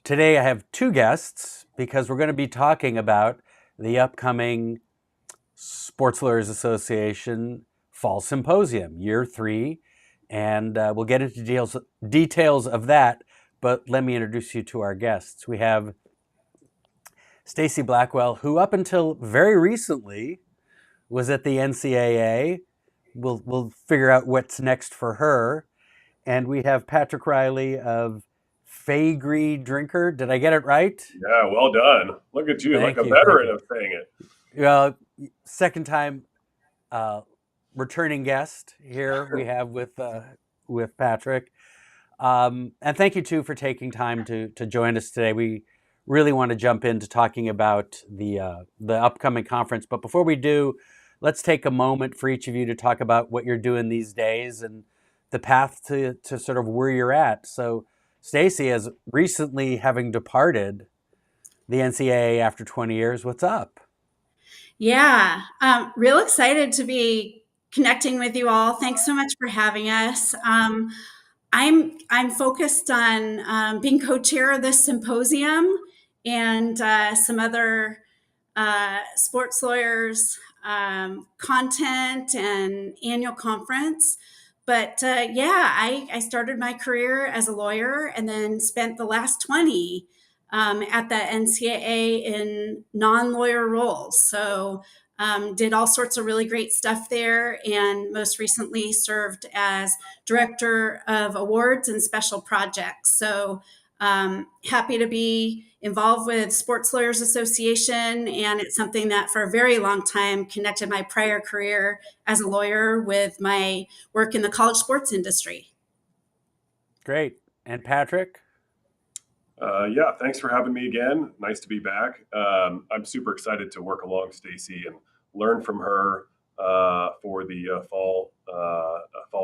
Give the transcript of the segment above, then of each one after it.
Today I have two guests because we're going to be talking about the upcoming Sports Lawyers Association Fall Symposium, Year 3, and we'll get into details of that, but let me introduce you to our guests. We have Stacy Blackwell, who up until very recently was at the NCAA. We'll figure out what's next for her. And we have Patrick Riley of Faegre Drinker. Did I get it right? Yeah, well done. Look at you, like Thank a you. Thank veteran you. of saying it. Well, second time uh, returning guest here we have with Patrick. And thank you too for taking time to join us today. We really want to jump into talking about the upcoming conference. But before we do, let's take a moment for each of you to talk about what you're doing these days and the path to sort of where you're at. So, Stacy, as recently having departed the NCAA after 20 years, what's up? Yeah, real excited to be connecting with you all. Thanks so much for having us. I'm focused on being co-chair of this symposium and some other sports lawyers content and annual conference. But I started my career as a lawyer and then spent the last 20 at the NCAA in non-lawyer roles. So did all sorts of really great stuff there, and most recently served as director of awards and special projects. So happy to be involved with Sports Lawyers Association, and it's something that for a very long time connected my prior career as a lawyer with my work in the college sports industry. Great. And Patrick? Yeah, thanks for having me again. Nice to be back. I'm super excited to work along Stacy and learn from her for the fall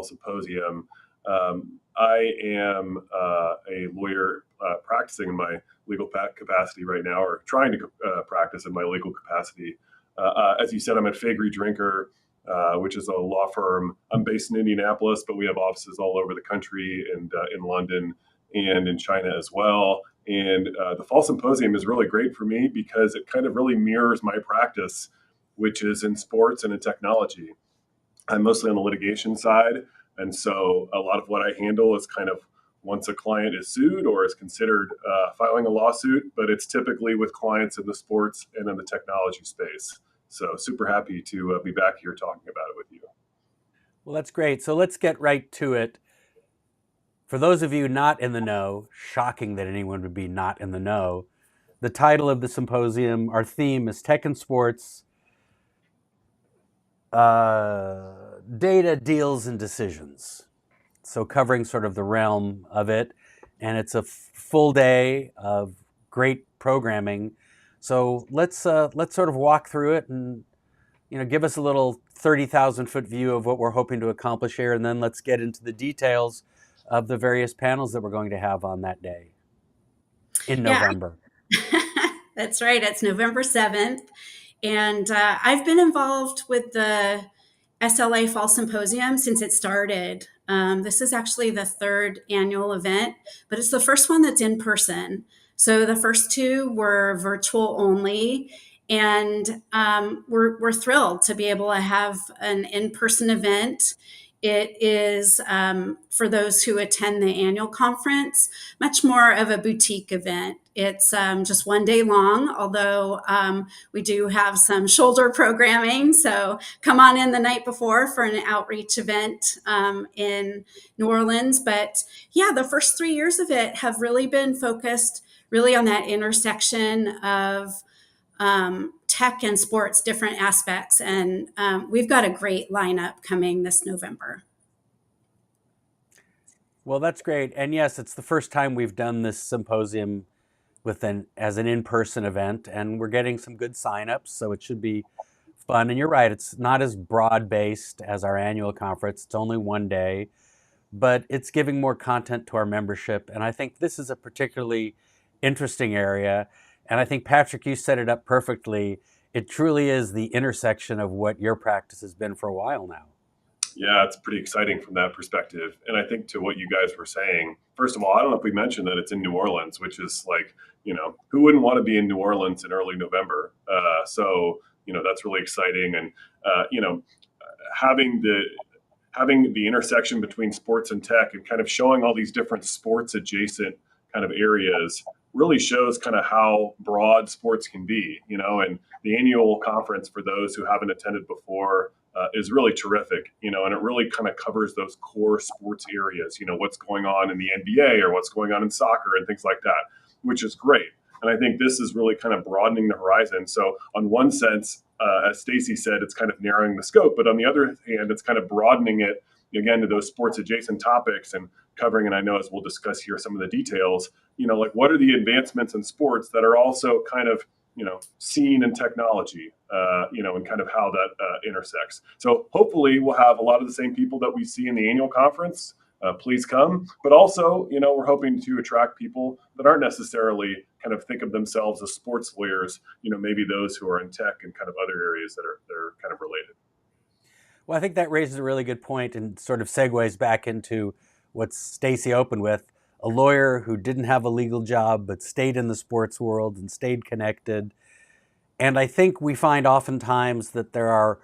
symposium. I am a lawyer practicing in my legal capacity right now, or trying to practice in my legal capacity. As you said, I'm at Faegre Drinker, which is a law firm. I'm based in Indianapolis, but we have offices all over the country and in London and in China as well. And the Fall Symposium is really great for me because it kind of really mirrors my practice, which is in sports and in technology. I'm mostly on the litigation side. And so a lot of what I handle is kind of once a client is sued or is considered filing a lawsuit, but it's typically with clients in the sports and in the technology space. So super happy to be back here talking about it with you. Well, that's great. So let's get right to it. For those of you not in the know, shocking that anyone would be not in the know, the title of the symposium, our theme is Tech and Sports, Data, Deals, and Decisions. So covering sort of the realm of it. And it's a full day of great programming. So let's sort of walk through it and give us a little 30,000-foot view of what we're hoping to accomplish here, and then let's get into the details of the various panels that we're going to have on that day in November. That's right. It's November 7th. And I've been involved with the SLA Fall Symposium since it started. This is actually the third annual event, but it's the first one that's in person. So the first two were virtual only. And we're thrilled to be able to have an in-person event. It is, for those who attend the annual conference, much more of a boutique event. It's just one day long, although we do have some shoulder programming. So come on in the night before for an outreach event in New Orleans. But yeah, the first 3 years of it have really been focused really on that intersection of tech and sports, different aspects. And we've got a great lineup coming this November. Well, that's great. And yes, it's the first time we've done this symposium as an in-person event, and we're getting some good signups, so it should be fun. And you're right, it's not as broad-based as our annual conference. It's only one day, but it's giving more content to our membership. And I think this is a particularly interesting area. And I think, Patrick, you set it up perfectly. It truly is the intersection of what your practice has been for a while now. Yeah, it's pretty exciting from that perspective. And I think to what you guys were saying, first of all, I don't know if we mentioned that it's in New Orleans, which is like, who wouldn't want to be in New Orleans in early November? That's really exciting. And, having the intersection between sports and tech and kind of showing all these different sports adjacent kind of areas really shows kind of how broad sports can be, and the annual conference for those who haven't attended before is really terrific, and it really kind of covers those core sports areas, what's going on in the NBA or what's going on in soccer and things like that, which is great. And I think this is really kind of broadening the horizon. So, on one sense, as Stacy said, it's kind of narrowing the scope, but on the other hand, it's kind of broadening it again to those sports adjacent topics and covering. And I know, as we'll discuss here, some of the details. Like what are the advancements in sports that are also kind of seen in technology, and kind of how that intersects. So hopefully we'll have a lot of the same people that we see in the annual conference. Please come. But also, we're hoping to attract people that aren't necessarily kind of think of themselves as sports lawyers, maybe those who are in tech and kind of other areas that are kind of related. Well, I think that raises a really good point and sort of segues back into what Stacy opened with, a lawyer who didn't have a legal job but stayed in the sports world and stayed connected. And I think we find oftentimes that there are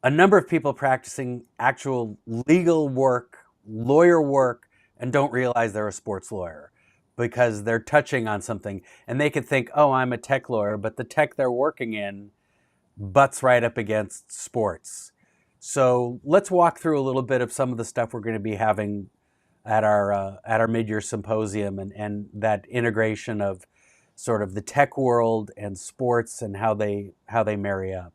a number of people practicing actual legal work, lawyer work, and don't realize they're a sports lawyer because they're touching on something. And they could think, oh, I'm a tech lawyer, but the tech they're working in butts right up against sports. So let's walk through a little bit of some of the stuff we're going to be having at our mid-year symposium and that integration of sort of the tech world and sports and how they marry up.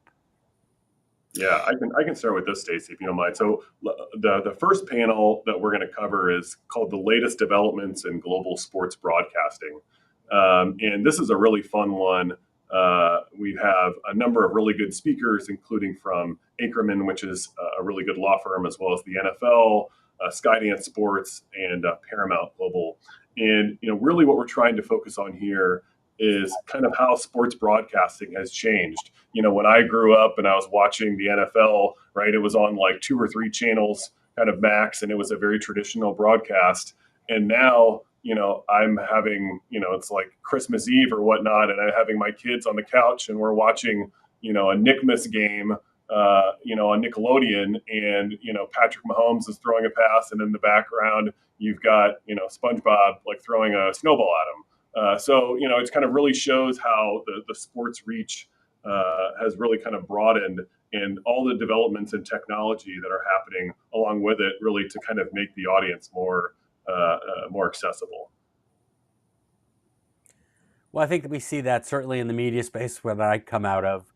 Yeah, I can start with this, Stacy, if you don't mind. So the first panel that we're going to cover is called "The Latest Developments in Global Sports Broadcasting," and this is a really fun one. We have a number of really good speakers, including from Ackerman, which is a really good law firm, as well as the NFL, Skydance Sports, and Paramount Global. And really, what we're trying to focus on here is kind of how sports broadcasting has changed. When I grew up and I was watching the NFL, right, it was on like 2 or 3 channels, kind of max, and it was a very traditional broadcast. And now, I'm having, it's like Christmas Eve or whatnot, and I'm having my kids on the couch and we're watching, a Nickmas game, on Nickelodeon, and, Patrick Mahomes is throwing a pass, and in the background, you've got, SpongeBob like throwing a snowball at him. So, it kind of really shows how the sports reach has really kind of broadened, and all the developments in technology that are happening along with it really to kind of make the audience more accessible. Well, I think that we see that certainly in the media space where I come out of.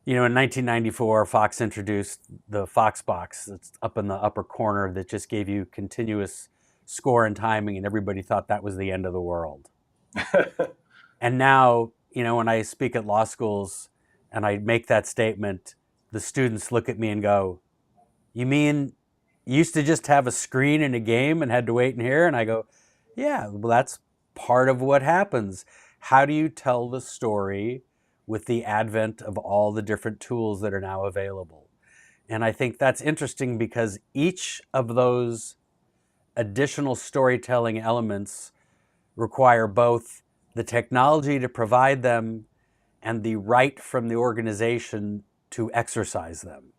In 1994, Fox introduced the Fox box that's up in the upper corner that just gave you continuous score and timing, and everybody thought that was the end of the world. And now, when I speak at law schools and I make that statement, the students look at me and go, "You mean you used to just have a screen in a game and had to wait in here?" And I go, "Yeah, well, that's part of what happens. How do you tell the story with the advent of all the different tools that are now available?" And I think that's interesting because each of those additional storytelling elements require both the technology to provide them and the right from the organization to exercise them.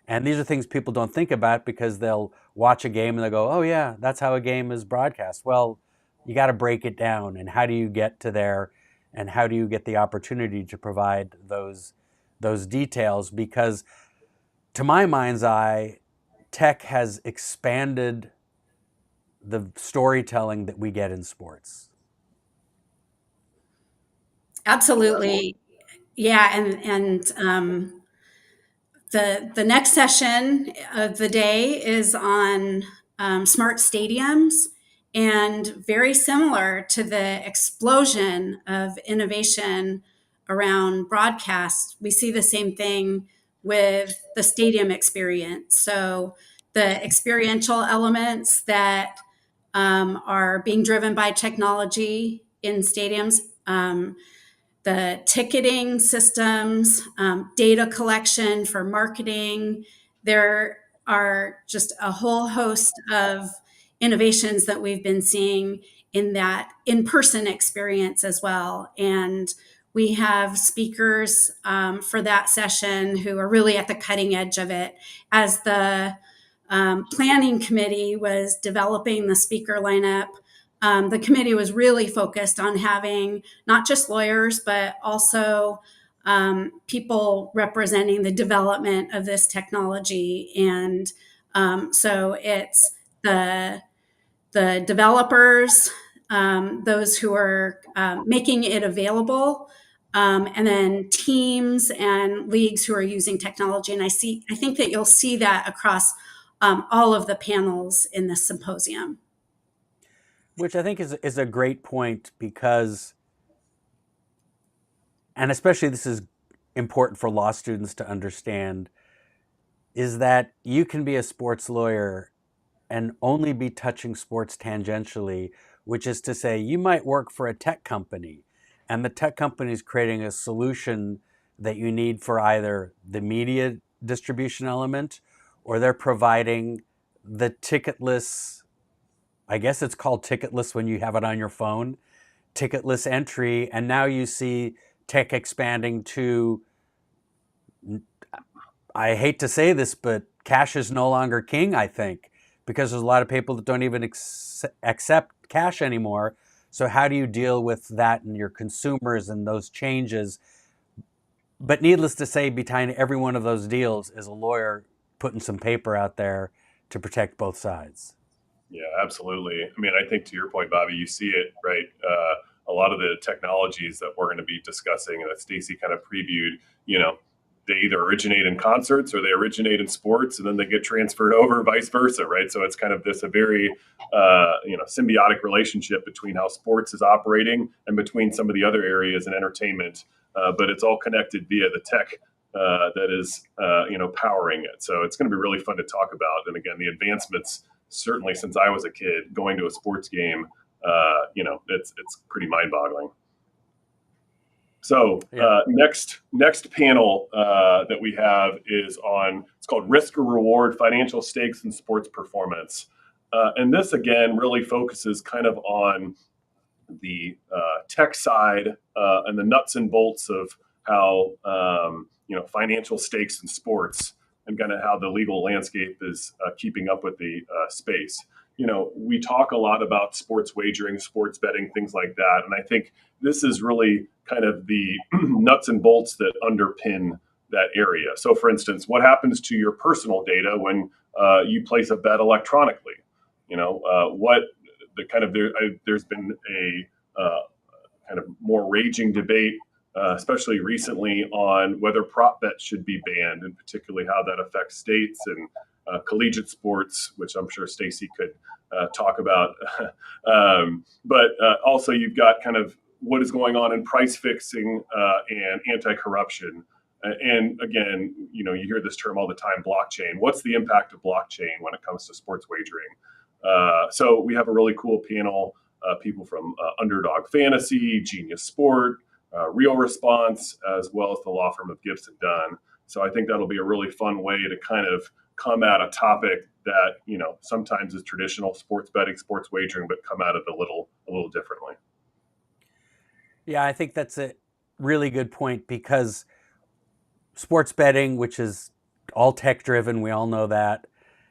And these are things people don't think about because they'll watch a game and they'll go, "Oh yeah, that's how a game is broadcast." Well, you got to break it down, and how do you get to there, and how do you get the opportunity to provide those details? Because to my mind's eye, tech has expanded the storytelling that we get in sports. Absolutely. Yeah. The next session of the day is on smart stadiums, and very similar to the explosion of innovation around broadcast, we see the same thing with the stadium experience. So the experiential elements that are being driven by technology in stadiums, the ticketing systems, data collection for marketing, there are just a whole host of innovations that we've been seeing in that in-person experience as well. And we have speakers for that session who are really at the cutting edge of it. As the planning committee was developing the speaker lineup, the committee was really focused on having not just lawyers, but also people representing the development of this technology. And so it's the developers, those who are making it available, and then teams and leagues who are using technology. And I think that you'll see that across all of the panels in this symposium. Which I think is a great point, because, and especially this is important for law students to understand, is that you can be a sports lawyer and only be touching sports tangentially, which is to say you might work for a tech company, and the tech company is creating a solution that you need for either the media distribution element, or they're providing the ticketless, I guess it's called ticketless when you have it on your phone, ticketless entry. And now you see tech expanding to, I hate to say this, but cash is no longer king, I think, because there's a lot of people that don't even accept cash anymore. So how do you deal with that and your consumers and those changes? But needless to say, behind every one of those deals is a lawyer putting some paper out there to protect both sides. Yeah, absolutely. I mean, I think to your point, Bobby, you see it, right? A lot of the technologies that we're going to be discussing and that Stacy kind of previewed, they either originate in concerts or they originate in sports, and then they get transferred over, vice versa, right? So it's kind of a very, symbiotic relationship between how sports is operating and between some of the other areas in entertainment. But it's all connected via the tech that is, powering it. So it's going to be really fun to talk about. And again, the advancements, certainly since I was a kid, going to a sports game, it's pretty mind-boggling. So next panel that we have is it's called Risk or Reward: Financial Stakes in Sports Performance. And this, again, really focuses kind of on the tech side and the nuts and bolts of how, financial stakes in sports, and kind of how the legal landscape is keeping up with the space. We talk a lot about sports wagering, sports betting, things like that. And I think this is really kind of the nuts and bolts that underpin that area. So, for instance, what happens to your personal data when you place a bet electronically? There's been a kind of more raging debate, especially recently, on whether prop bets should be banned, and particularly how that affects states and collegiate sports, which I'm sure Stacy could talk about. But also you've got kind of what is going on in price fixing and anti-corruption. And again, you hear this term all the time, blockchain. What's the impact of blockchain when it comes to sports wagering? So we have a really cool panel, people from Underdog Fantasy, Genius Sport, Real Response, as well as the law firm of Gibson Dunn. So I think that'll be a really fun way to kind of come at a topic that, sometimes is traditional sports betting, sports wagering, but come at it a little differently. Yeah, I think that's a really good point, because sports betting, which is all tech driven, we all know that,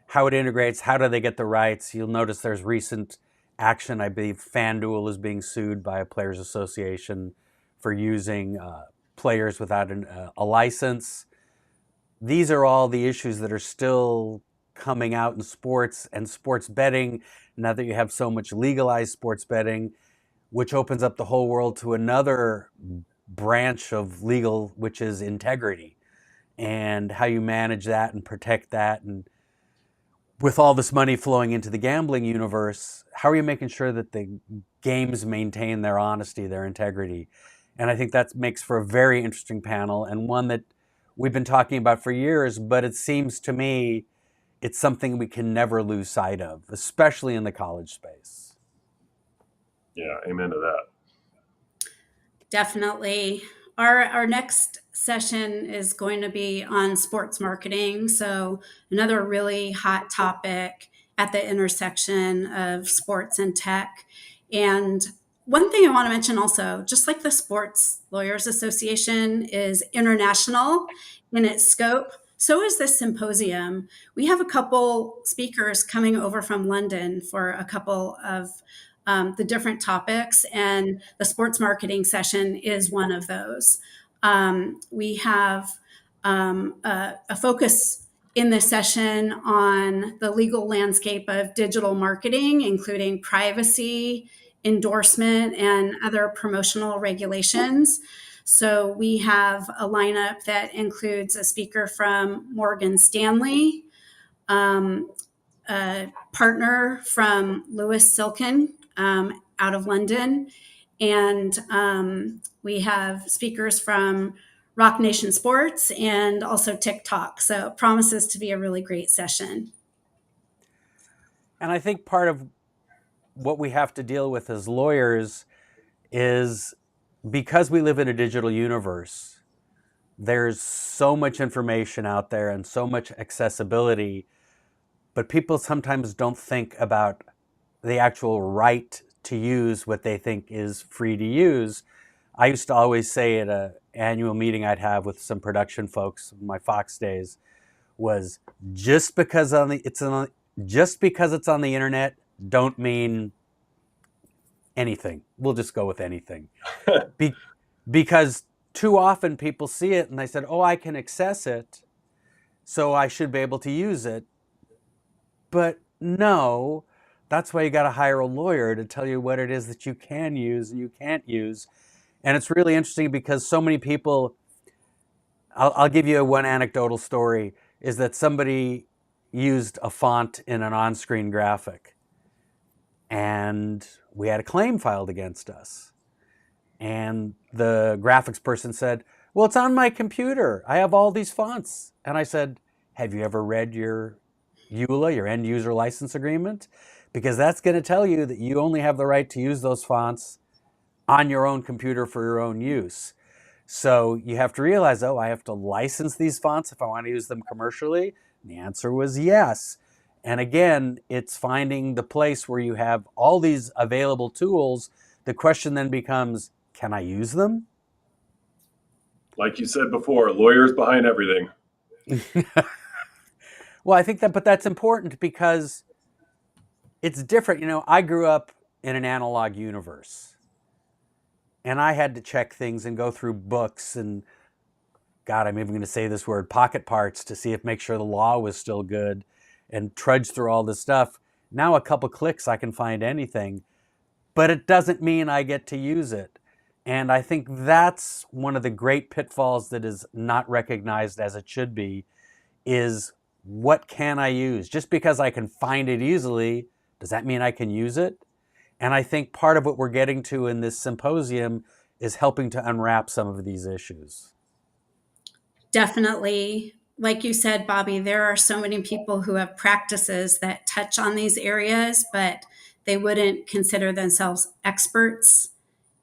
how it integrates, how do they get the rights? You'll notice there's recent action. I believe FanDuel is being sued by a players association for using players without a license. These are all the issues that are still coming out in sports and sports betting, now that you have so much legalized sports betting, which opens up the whole world to another branch of legal, which is integrity, and how you manage that and protect that. And with all this money flowing into the gambling universe, how are you making sure that the games maintain their honesty, their integrity? And I think that makes for a very interesting panel, and one that we've been talking about for years, but it seems to me it's something we can never lose sight of, especially in the college space. Yeah, amen to that. Definitely. Our next session is going to be on sports marketing. So, another really hot topic at the intersection of sports and tech. And one thing I want to mention also, just like the Sports Lawyers Association is international in its scope, so is this symposium. We have a couple speakers coming over from London for a couple of the different topics, and the sports marketing session is one of those. We have a focus in this session on the legal landscape of digital marketing, including privacy, endorsement, and other promotional regulations. So we have a lineup that includes a speaker from Morgan Stanley, a partner from Lewis Silkin out of London, and we have speakers from Rock Nation Sports and also TikTok. So it promises to be a really great session. And I think part of what we have to deal with as lawyers is, because we live in a digital universe, there's so much information out there and so much accessibility, but people sometimes don't think about the actual right to use what they think is free to use. I used to always say at an annual meeting I'd have with some production folks in my Fox days was, just because it's on the internet don't mean anything. We'll just go with anything. Because too often people see it and they said, oh, I can access it, so I should be able to use it. But no, that's why you got to hire a lawyer to tell you what it is that you can use and you can't use. And it's really interesting because so many people, I'll give you one anecdotal story, is that somebody used a font in an on-screen graphic, and we had a claim filed against us. And the graphics person said, well, it's on my computer. I have all these fonts. And I said, have you ever read your EULA, your end user license agreement? Because that's going to tell you that you only have the right to use those fonts on your own computer for your own use. So you have to realize, oh, I have to license these fonts if I want to use them commercially? And the answer was yes. And again, it's finding the place where you have all these available tools. The question then becomes, can I use them? Like you said before, lawyers behind everything. Well, I think but that's important because it's different. I grew up in an analog universe, and I had to check things and go through books and, God, I'm even going to say this word, pocket parts, to make sure the law was still good, and trudge through all this stuff. Now a couple clicks, I can find anything, but it doesn't mean I get to use it. And I think that's one of the great pitfalls that is not recognized as it should be, is what can I use? Just because I can find it easily, does that mean I can use it? And I think part of what we're getting to in this symposium is helping to unwrap some of these issues. Definitely. Like you said, Bobby, there are so many people who have practices that touch on these areas, but they wouldn't consider themselves experts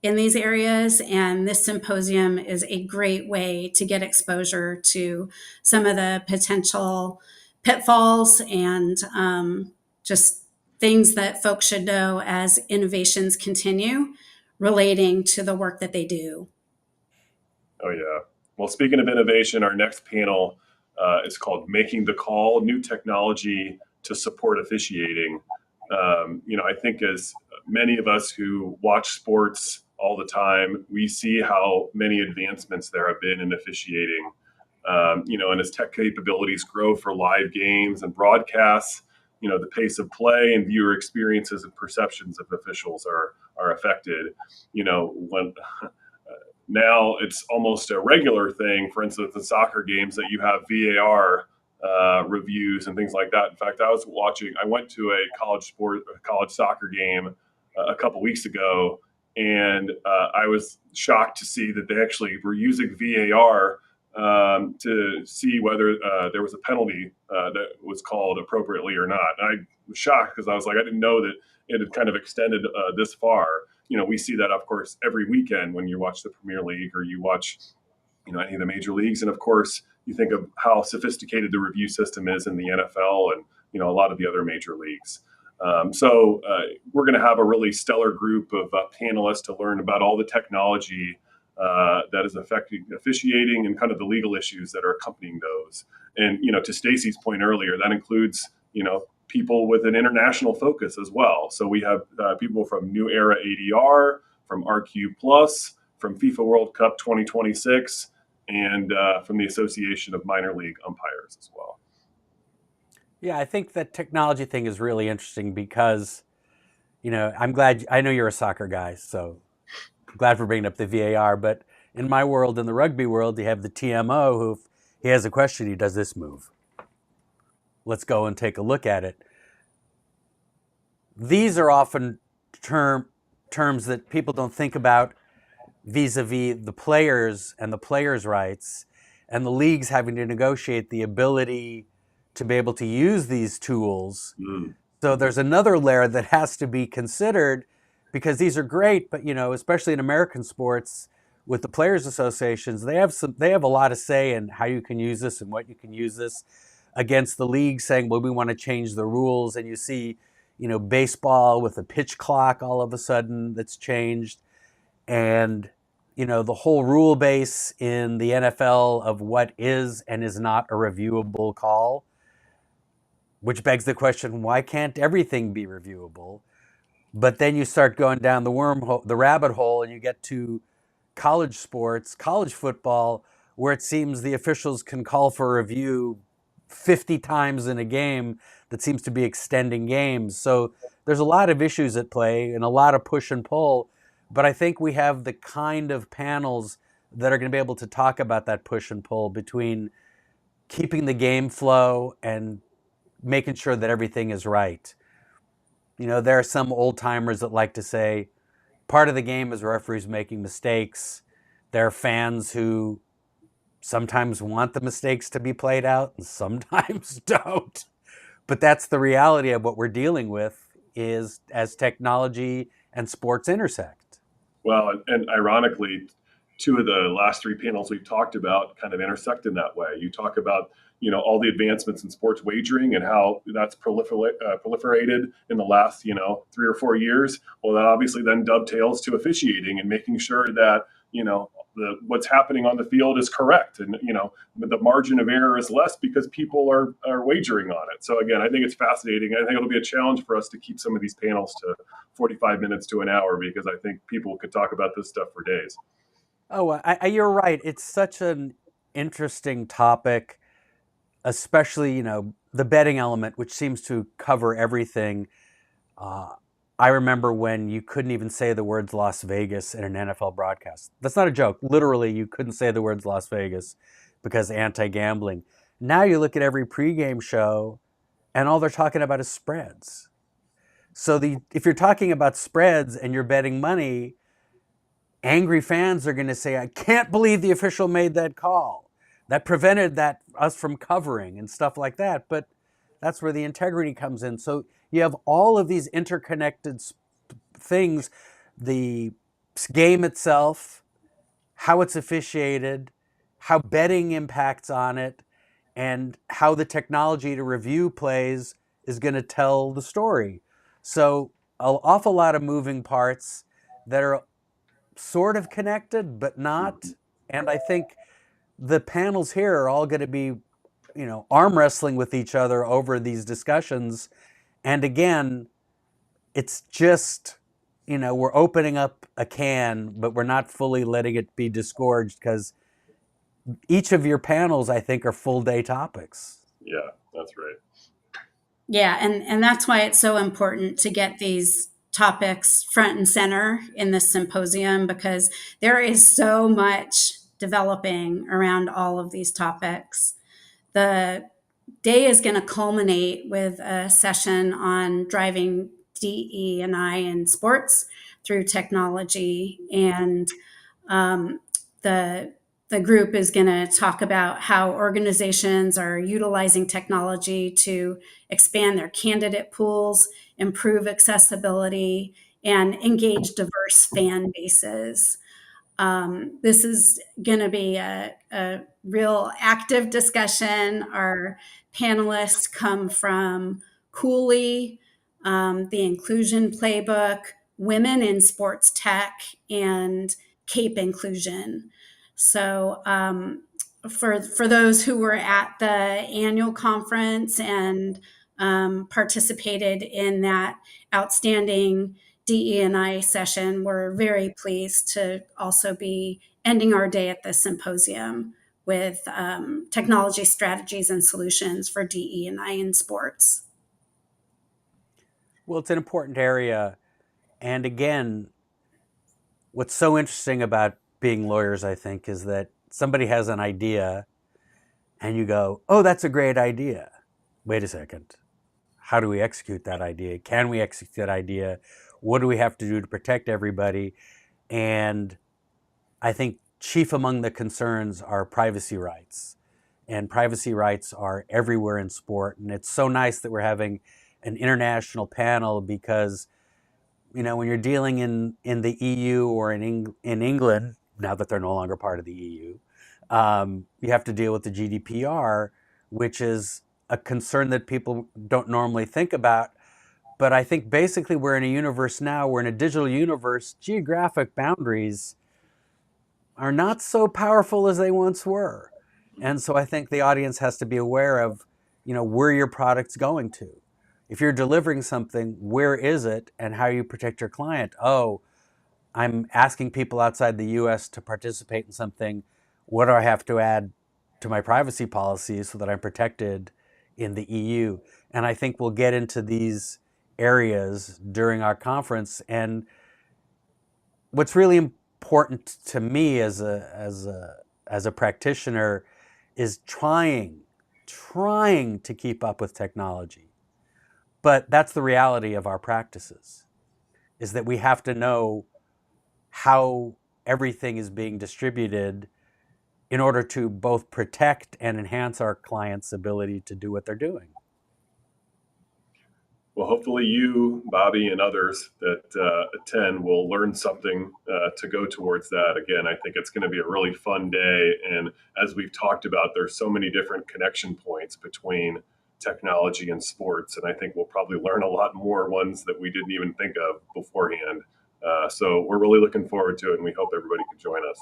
in these areas. And this symposium is a great way to get exposure to some of the potential pitfalls and just things that folks should know as innovations continue relating to the work that they do. Oh, yeah. Well, speaking of innovation, our next panel is called Making the Call, New Technology to Support Officiating. I think as many of us who watch sports all the time, we see how many advancements there have been in officiating. And as tech capabilities grow for live games and broadcasts, the pace of play and viewer experiences and perceptions of officials are affected. When now it's almost a regular thing, for instance, in soccer games, that you have VAR reviews and things like that. In fact, I went to a college soccer game a couple weeks ago, and I was shocked to see that they actually were using VAR to see whether there was a penalty that was called appropriately or not. And I was shocked because I was like, I didn't know that it had kind of extended this far. We see that, of course, every weekend when you watch the Premier League or you watch any of the major leagues. And of course, you think of how sophisticated the review system is in the NFL and a lot of the other major leagues. So we're going to have a really stellar group of panelists to learn about all the technology that is affecting officiating and kind of the legal issues that are accompanying those. And to Stacy's point earlier, that includes people with an international focus as well. So we have people from New Era ADR, from RQ Plus, from FIFA World Cup 2026, and from the Association of Minor League Umpires as well. Yeah, I think that technology thing is really interesting because, I'm glad, I know you're a soccer guy, so I'm glad for bringing up the VAR, but in my world, in the rugby world, you have the TMO who, if he has a question, he does this move. Let's go and take a look at it. These are often terms that people don't think about vis-a-vis the players and the players' rights, and the leagues having to negotiate the ability to be able to use these tools. So there's another layer that has to be considered, because these are great, but especially in American sports with the players associations, they have a lot of say in how you can use this and what you can use this, against the league saying, well, we want to change the rules. And you see, baseball with a pitch clock all of a sudden that's changed. And the whole rule base in the NFL of what is and is not a reviewable call, which begs the question, why can't everything be reviewable? But then you start going down the rabbit hole, and you get to college sports, college football, where it seems the officials can call for a review 50 times in a game that seems to be extending games. So there's a lot of issues at play and a lot of push and pull. But I think we have the kind of panels that are going to be able to talk about that push and pull between keeping the game flow and making sure that everything is right. There are some old timers that like to say part of the game is referees making mistakes. There are fans who sometimes want the mistakes to be played out and sometimes don't. But that's the reality of what we're dealing with is as technology and sports intersect. Well, and ironically, two of the last three panels we've talked about kind of intersect in that way. You talk about all the advancements in sports wagering and how that's proliferated in the last 3 or 4 years. Well, that obviously then dovetails to officiating and making sure that what's happening on the field is correct, and the margin of error is less because people are wagering on it. So again, I think it's fascinating. I think it'll be a challenge for us to keep some of these panels to 45 minutes to an hour, because I think people could talk about this stuff for days. Oh, you're right. It's such an interesting topic, especially, the betting element, which seems to cover everything. I remember when you couldn't even say the words Las Vegas in an NFL broadcast. That's not a joke. Literally, you couldn't say the words Las Vegas because anti-gambling. Now you look at every pregame show and all they're talking about is spreads. So if you're talking about spreads and you're betting money, angry fans are going to say, I can't believe the official made that call. That prevented us from covering and stuff like that. But that's where the integrity comes in. So you have all of these interconnected things, the game itself, how it's officiated, how betting impacts on it, and how the technology to review plays is going to tell the story. So an awful lot of moving parts that are sort of connected, but not. And I think the panels here are all going to be, arm wrestling with each other over these discussions. And again, it's just, we're opening up a can, but we're not fully letting it be disgorged, because each of your panels, I think, are full day topics. Yeah, that's right. Yeah, and that's why it's so important to get these topics front and center in this symposium, because there is so much developing around all of these topics. The day is going to culminate with a session on driving DE&I in sports through technology, and the the group is going to talk about how organizations are utilizing technology to expand their candidate pools, improve accessibility, and engage diverse fan bases. This is going to be a real active discussion. Our panelists come from Cooley, the Inclusion Playbook, Women in Sports Tech, and CAPE Inclusion. So, for those who were at the annual conference and participated in that outstanding DE&I session, we're very pleased to also be ending our day at this symposium with technology strategies and solutions for DE&I in sports. Well, it's an important area. And again, what's so interesting about being lawyers, I think, is that somebody has an idea and you go, oh, that's a great idea. Wait a second. How do we execute that idea? Can we execute that idea? What do we have to do to protect everybody? And I think chief among the concerns are privacy rights. And privacy rights are everywhere in sport. And it's so nice that we're having an international panel because, you know, when you're dealing in the EU or in England, now that they're no longer part of the EU, you have to deal with the GDPR, which is a concern that people don't normally think about. But I think basically we're in a universe now, we're in a digital universe, geographic boundaries are not so powerful as they once were. And so I think the audience has to be aware of, you know, where your product's going to. If you're delivering something, where is it and how you protect your client? Oh, I'm asking people outside the US to participate in something. What do I have to add to my privacy policy so that I'm protected in the EU? And I think we'll get into these areas during our conference. And what's really important to me as a practitioner is trying to keep up with technology. But that's the reality of our practices, is that we have to know how everything is being distributed in order to both protect and enhance our clients' ability to do what they're doing. Well, hopefully you, Bobby, and others that attend will learn something to go towards that. Again, I think it's going to be a really fun day. And as we've talked about, there's so many different connection points between technology and sports. And I think we'll probably learn a lot more ones that we didn't even think of beforehand. So we're really looking forward to it, and we hope everybody can join us.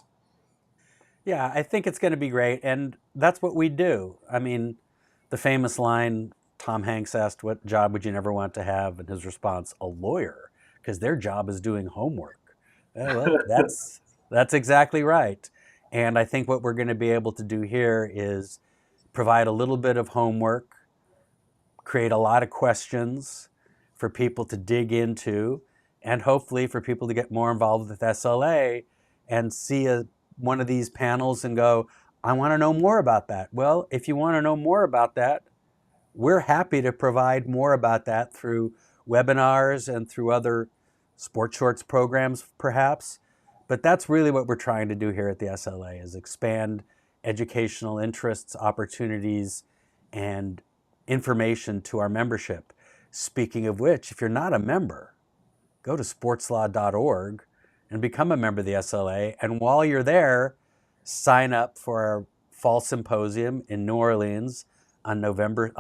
Yeah, I think it's going to be great. And that's what we do. I mean, the famous line, Tom Hanks asked, what job would you never want to have? And his response, a lawyer, because their job is doing homework. Well, that's exactly right. And I think what we're going to be able to do here is provide a little bit of homework, create a lot of questions for people to dig into, and hopefully for people to get more involved with SLA and see one of these panels and go, I want to know more about that. Well, if you want to know more about that, we're happy to provide more about that through webinars and through other Sport Shorts programs, perhaps. But that's really what we're trying to do here at the SLA, is expand educational interests, opportunities, and information to our membership. Speaking of which, if you're not a member, go to sportslaw.org and become a member of the SLA. And while you're there, sign up for our fall symposium in New Orleans on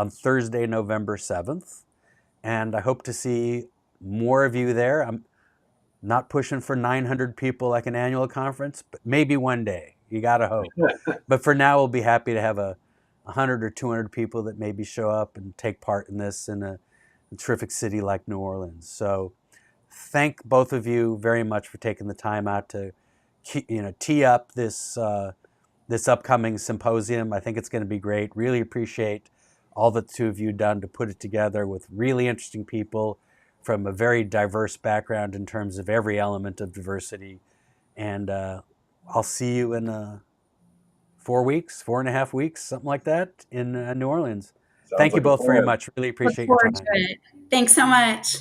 Thursday, November 7th. And I hope to see more of you there. I'm not pushing for 900 people like an annual conference, but maybe one day. You got to hope. But for now, we'll be happy to have 100 or 200 people that maybe show up and take part in this in a terrific city like New Orleans. So thank both of you very much for taking the time out to tee up this upcoming symposium. I think it's going to be great. Really appreciate all that the two of you done to put it together with really interesting people from a very diverse background in terms of every element of diversity. And I'll see you in 4.5 weeks, something like that, in New Orleans. Sounds Thank you like a both very plan. much. Really Look appreciate your forward time. to it. Thanks so much.